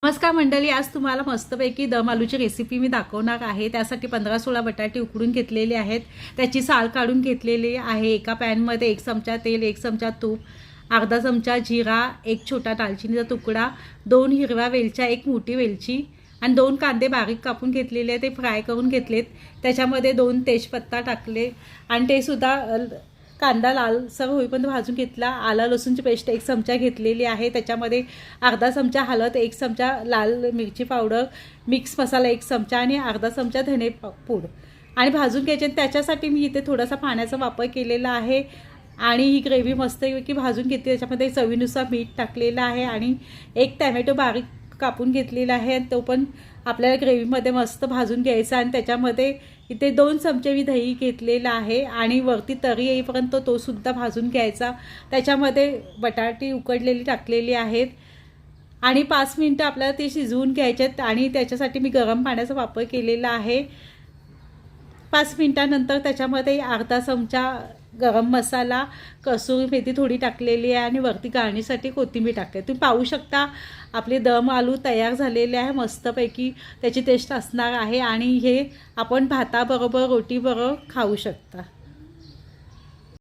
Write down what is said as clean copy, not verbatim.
नमस्कार मंडळी, आज तुम्हाला मस्तपैकी दम आलूची रेसिपी मी दाखवणार आहे। त्यासाठी 15-16 बटाटे उकडून घेतलेले आहेत, त्याची साल काढून घेतलेली आहे। एका पॅनमध्ये 1 चमचा तेल, 1 चमचा तूप, अर्धा चमचा जिरा, 1 छोटा दालचिनीचा तुकडा, 2 हिरव्या वेलच्या, 1 मोठी वेलची आणि 2 कांदे बारीक कापून घेतलेले ते फ्राय करून घेतलेत। त्याच्यामध्ये 2 तेजपत्ता टाकले आणि ते सुद्धा कांदा लालसर होईपर्यंत भाजून घेतला। आला लसूणची पेस्ट 1 चमचा घेतलेली आहे, त्याच्यामध्ये अर्धा चमचा हळद, 1 चमचा लाल मिरची पावडर, मिक्स मसाला 1 चमचा आणि अर्धा चमचा धने पूड आणि भाजून घ्यायचे। त्याच्यासाठी मी इथे थोडासा पाण्याचा वापर केलेला आहे आणि ही ग्रेव्ही मस्तपैकी भाजून घेतली। त्याच्यामध्ये चवीनुसार मीठ टाकलेलं आहे आणि 1 टोमॅटो बारीक कापून घेतलेला आहे, तो पण आपल्याला ग्रेव्हीमध्ये मस्त भाजून घ्यायचा आणि त्याच्यामध्ये इथे 2 चमचे मी दही घेतलेला आहे आणि वरती तरी येईपर्यंत तो सुद्धा भाजून घ्यायचा। त्याच्यामध्ये बटाटे उकडलेली टाकलेली आहेत आणि 5 मिनिटं आपल्याला ते शिजवून घ्यायचेत आणि त्याच्यासाठी मी गरम पाण्याचा वापर केलेला आहे। 5 मिनिटांनंतर त्याच्यामध्ये अर्धा चमचा गरम मसाला, कसुरी मेथी थोडी टाकलेली आहे आणि वरती गार्निशसाठी कोथिंबीर टाकते। तुम्ही पाहू शकता आपले दम आलू तयार झालेले आहे, मस्तपैकी त्याची टेस्ट असणार आहे आणि हे आपण भाताबरोबर रोटीबरोबर खाऊ शकता।